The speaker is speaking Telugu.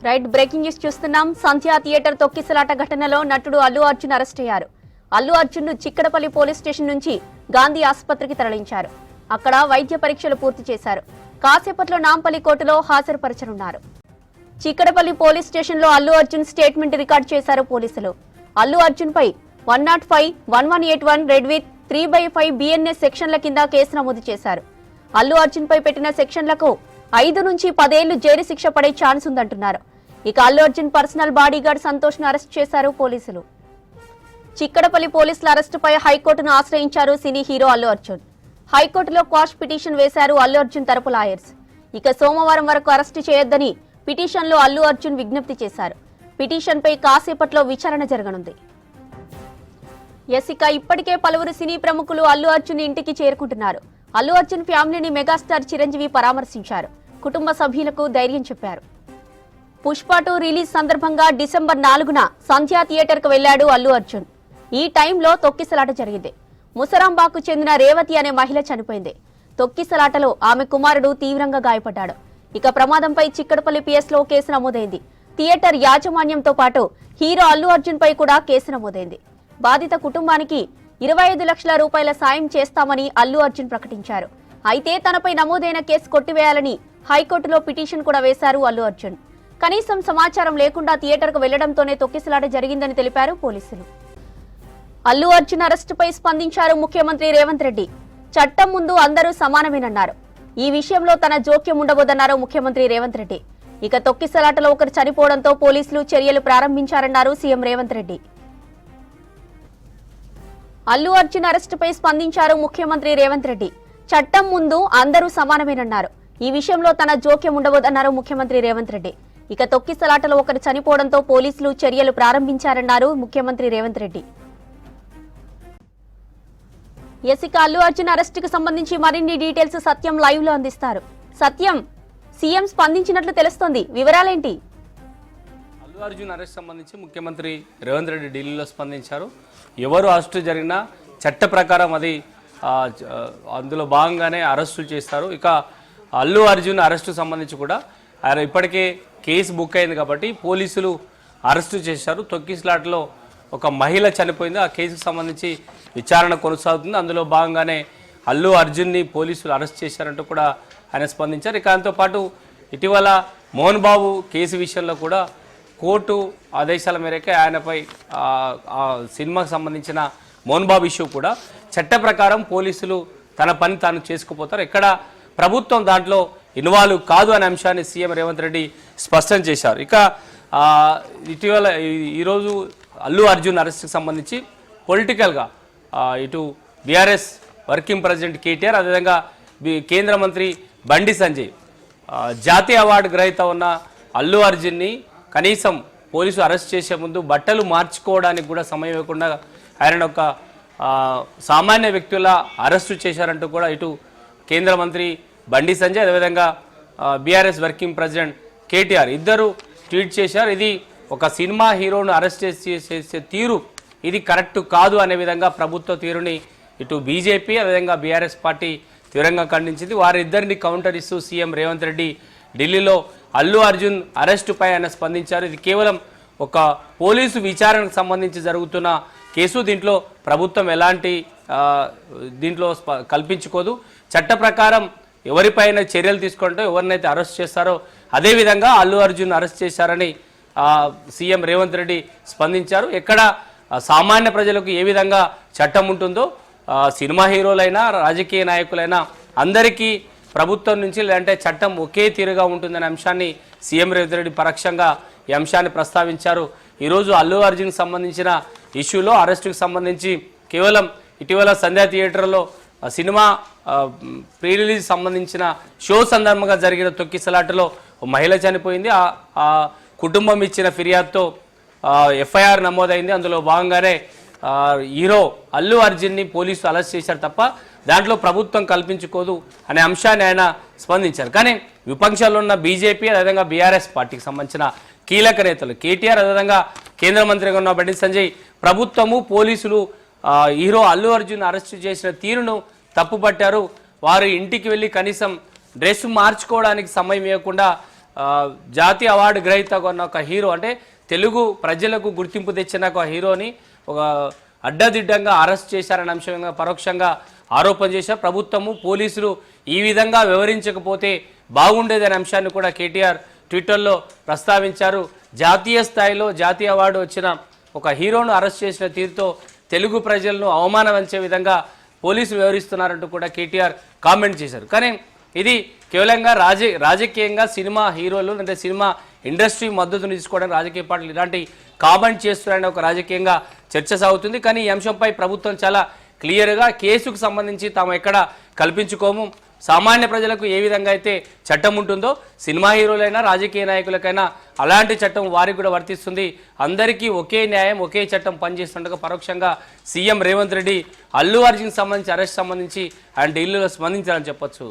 రైట్ బ్రేకింగ్ న్యూస్ చూస్తున్నాం. సంధ్యా థియేటర్ తొక్కిసలాట ఘటనలో నటుడు అల్లు అర్జున్ అరెస్ట్ అయ్యారు. అల్లు అర్జున్ ను చిక్కడపల్లి పోలీస్ స్టేషన్ నుంచి గాంధీ ఆసుపత్రికి తరలించారు. అక్కడ వైద్య పరీక్షలు పూర్తి చేశారు. కాసేపట్లో నాంపల్లి కోర్టులో హాజరుపరచనున్నారు. చిక్కడపల్లి పోలీస్ స్టేషన్ లో అల్లు అర్జున్ స్టేట్మెంట్ రికార్డు చేశారు పోలీసులు. అల్లు అర్జున్ పై 105, 1181 రెడ్ విత్ 3/5 BNS సెక్షన్ల కింద కేసు నమోదు చేశారు. అల్లు అర్జున్ పై పెట్టిన సెక్షన్లకు 5 నుంచి 10 ఏళ్లు జైలు శిక్ష పడే ఛాన్స్ ఉందంటున్నారు. ఇక అల్లు అర్జున్ పర్సనల్ బాడీగార్డ్ సంతోష్ ను అరెస్ట్ చేశారు పోలీసులు. చిక్కడపల్లి పోలీసుల అరెస్టుపై హైకోర్టును ఆశ్రయించారు సినీ హీరో అల్లు అర్జున్. హైకోర్టులో క్వాష్ పిటిషన్ వేశారు అల్లు అర్జున్ తరపు లాయర్స్. ఇక సోమవారం వరకు అరెస్టు చేయొద్దని పిటిషన్లో అల్లు అర్జున్ విజ్ఞప్తి చేశారు. పిటిషన్పై కాసేపట్లో విచారణ జరగనుంది. ఇక ఇప్పటికే పలువురు సినీ ప్రముఖులు అల్లు అర్జున్ ఇంటికి చేరుకుంటున్నారు. అల్లు అర్జున్ ఫ్యామిలీని మెగాస్టార్ చిరంజీవి పరామర్శించారు. కుటుంబ సభ్యులకు ధైర్యం చెప్పారు. పుష్ప 2 రిలీజ్ సందర్భంగా డిసెంబర్ 4న సంధ్యా థియేటర్ కు వెళ్లాడు అల్లు అర్జున్. ఈ టైంలో తొక్కిసలాట జరిగింది. ముసరాంబాకు చెందిన రేవతి అనే మహిళ చనిపోయింది. తొక్కిసలాటలో ఆమె కుమారుడు తీవ్రంగా గాయపడ్డాడు. ఇక ప్రమాదంపై చిక్కడపల్లి PS లో కేసు నమోదైంది. థియేటర్ యాజమాన్యంతో పాటు హీరో అల్లు అర్జున్ పై కూడా కేసు నమోదైంది. బాధిత కుటుంబానికి 25 లక్షల రూపాయల సాయం చేస్తామని అల్లు అర్జున్ ప్రకటించారు. అయితే తనపై నమోదైన కేసు కొట్టివేయాలని హైకోర్టులో పిటిషన్ కూడా వేశారు అల్లు అర్జున్. కనీసం సమాచారం లేకుండా థియేటర్కు వెళ్లడంతోనే తొక్కిసలాట జరిగిందని తెలిపారు పోలీసులు. అల్లు అర్జున్ అరెస్టుపై స్పందించారు ముఖ్యమంత్రి రేవంత్ రెడ్డి. చట్టం ముందు అందరూ సమానమేనన్నారు. ఈ విషయంలో తన జోక్యం ఉండబోదన్నారు ముఖ్యమంత్రి రేవంత్ రెడ్డి. ఇక తొక్కిసలాటలో ఒకరు చనిపోవడంతో పోలీసులు చర్యలు ప్రారంభించారన్నారు సీఎం రేవంత్ రెడ్డి. అల్లు అర్జున్ అరెస్టుపై స్పందించారు ముఖ్యమంత్రి రేవంత్ రెడ్డి. చట్టం ముందు అందరూ సమానమేనన్నారు. ఈ విషయంలో తన జోక్యం ఉండబోదన్నారు ముఖ్యమంత్రి రేవంత్ రెడ్డి. ఇక తొక్కిసలాటలో ఒకరు చనిపోవడంతో పోలీసులు చర్యలు ప్రారంభించారన్నారు ముఖ్యమంత్రి రేవంత్ రెడ్డి. ఇక అల్లు అర్జున్ అరెస్టుకు సంబంధించి మరిన్ని డీటెయిల్స్ సత్యం లైవ్ లో అందిస్తారు. సత్యం, సీఎం స్పందించినట్లు తెలుస్తోంది, వివరాలేంటి? అల్లు అర్జున్ అరెస్ట్ సంబంధించి ముఖ్యమంత్రి రేవంత్ రెడ్డి ఢిల్లీలో స్పందించారు. ఎవరు అరెస్టు జరిగినా చట్ట ప్రకారం అది అందులో భాగంగానే అరెస్టులు చేస్తారు. ఇక అల్లు అర్జున్ అరెస్టు సంబంధించి కూడా ఆయన ఇప్పటికే కేసు బుక్ అయింది కాబట్టి పోలీసులు అరెస్టు చేశారు. తొక్కిసలాటలో ఒక మహిళ చనిపోయింది. ఆ కేసుకు సంబంధించి విచారణ కొనసాగుతుంది. అందులో భాగంగానే అల్లు అర్జున్ని పోలీసులు అరెస్ట్ చేశారంటూ కూడా ఆయన స్పందించారు. ఇక దాంతోపాటు ఇటీవల మోహన్ బాబు కేసు విషయంలో కూడా కోర్టు ఆదేశాల మేరకే ఆయనపై సినిమాకు సంబంధించిన మోహన్ బాబు ఇష్యూ కూడా చట్ట ప్రకారం పోలీసులు తన పని తాను చేసుకుపోతారు. ఎక్కడ ప్రభుత్వం దాంట్లో ఇన్వాల్వ్ కాదు అనే అంశాన్ని సీఎం రేవంత్ రెడ్డి స్పష్టం చేశారు. ఇక ఇటీవల ఈరోజు అల్లు అర్జున్ అరెస్ట్కి సంబంధించి పొలిటికల్గా ఇటు బీఆర్ఎస్ వర్కింగ్ ప్రెసిడెంట్ కేటీఆర్, అదేవిధంగా కేంద్ర మంత్రి బండి సంజయ్ జాతీయ అవార్డు గ్రహీత ఉన్న అల్లు అర్జున్ని కనీసం పోలీసు అరెస్ట్ చేసే ముందు బట్టలు మార్చుకోవడానికి కూడా సమయం ఇవ్వకుండా ఆయన ఒక సామాన్య వ్యక్తుల అరెస్టు చేశారంటూ కూడా ఇటు కేంద్ర మంత్రి బండి సంజయ్, అదేవిధంగా బీఆర్ఎస్ వర్కింగ్ ప్రెసిడెంట్ కేటీఆర్ ఇద్దరు ట్వీట్ చేశారు. ఇది ఒక సినిమా హీరోను అరెస్ట్ చేసే తీరు ఇది కరెక్ట్ కాదు అనే విధంగా ప్రభుత్వ తీరుని ఇటు బీజేపీ అదేవిధంగా బీఆర్ఎస్ పార్టీ తీవ్రంగా ఖండించింది. వారిద్దరిని కౌంటర్ ఇస్తూ సీఎం రేవంత్ రెడ్డి ఢిల్లీలో అల్లు అర్జున్ అరెస్టుపై ఆయన స్పందించారు. ఇది కేవలం ఒక పోలీసు విచారణకు సంబంధించి జరుగుతున్న కేసు. దీంట్లో ప్రభుత్వం ఎలాంటి దీంట్లో కల్పించుకోదు. చట్ట ప్రకారం ఎవరిపైన చర్యలు తీసుకుంటూ ఎవరినైతే అరెస్ట్ చేస్తారో అదేవిధంగా అల్లు అర్జున్ అరెస్ట్ చేశారని సీఎం రేవంత్ రెడ్డి స్పందించారు. ఎక్కడ సామాన్య ప్రజలకు ఏ విధంగా చట్టం ఉంటుందో సినిమా హీరోలైనా రాజకీయ నాయకులైనా అందరికీ ప్రభుత్వం నుంచి లేదంటే చట్టం ఒకే తీరుగా ఉంటుందనే అంశాన్ని సీఎం రేవంత్ రెడ్డి పరోక్షంగా ఈ అంశాన్ని ప్రస్తావించారు. ఈరోజు అల్లు అర్జున్కి సంబంధించిన ఇష్యూలో అరెస్టుకు సంబంధించి కేవలం ఇటీవల సంధ్యా థియేటర్లో సినిమా ప్రీ రిలీజ్ సంబంధించిన షో సందర్భంగా జరిగిన తొక్కిసలాటలో మహిళ చనిపోయింది. ఆ కుటుంబం ఇచ్చిన ఫిర్యాదుతో FIR నమోదైంది. అందులో భాగంగానే హీరో అల్లు అర్జున్ని పోలీసులు అరెస్ట్ చేశారు తప్ప దాంట్లో ప్రభుత్వం కల్పించుకోదు అనే అంశాన్ని ఆయన స్పందించారు. కానీ విపక్షాల్లో ఉన్న బీజేపీ అదేవిధంగా బీఆర్ఎస్ పార్టీకి సంబంధించిన కీలక నేతలు కేటీఆర్ అదేవిధంగా కేంద్ర మంత్రిగా ఉన్న బండి సంజయ్ ప్రభుత్వము పోలీసులు హీరో అల్లు అర్జున్ అరెస్ట్ చేసిన తీరును తప్పుపట్టారు. వారు ఇంటికి వెళ్ళి కనీసం డ్రెస్ మార్చుకోవడానికి సమయం ఇవ్వకుండా జాతీయ అవార్డు గ్రహీత ఉన్న ఒక హీరో, అంటే తెలుగు ప్రజలకు గుర్తింపు తెచ్చిన ఒక హీరోని ఒక అడ్డదిడ్డంగా అరెస్ట్ చేశారనే అంశంగా పరోక్షంగా ఆరోపణ చేశారు. ప్రభుత్వము పోలీసులు ఈ విధంగా వివరించకపోతే బాగుండేదనే అంశాన్ని కూడా కేటీఆర్ ట్విట్టర్లో ప్రస్తావించారు. జాతీయ స్థాయిలో జాతీయ అవార్డు వచ్చిన ఒక హీరోను అరెస్ట్ చేసిన తీరుతో తెలుగు ప్రజలను అవమానపరిచే విధంగా పోలీసులు వివరిస్తున్నారంటూ కూడా కేటీఆర్ కామెంట్ చేశారు. కానీ ఇది కేవలంగా రాజకీయంగా సినిమా హీరోలు అంటే సినిమా ఇండస్ట్రీ మద్దతును తీసుకోవడానికి రాజకీయ పార్టీలు ఇలాంటి కామెంట్ చేస్తున్నారని ఒక రాజకీయంగా చర్చ సాగుతుంది. కానీ ఈ అంశంపై ప్రభుత్వం చాలా క్లియర్గా కేసుకు సంబంధించి తాము ఎక్కడ కల్పించుకోము, సామాన్య ప్రజలకు ఏ విధంగా అయితే చట్టం ఉంటుందో సినిమా హీరోలైనా రాజకీయ నాయకులకైనా అలాంటి చట్టం వారికి కూడా వర్తిస్తుంది, అందరికీ ఒకే న్యాయం ఒకే చట్టం పనిచేస్తుండగా పరోక్షంగా సీఎం రేవంత్ రెడ్డి అల్లు అర్జున్ సంబంధించి అరెస్ట్ సంబంధించి ఆయన ఢిల్లీలో స్పందించాలని చెప్పొచ్చు.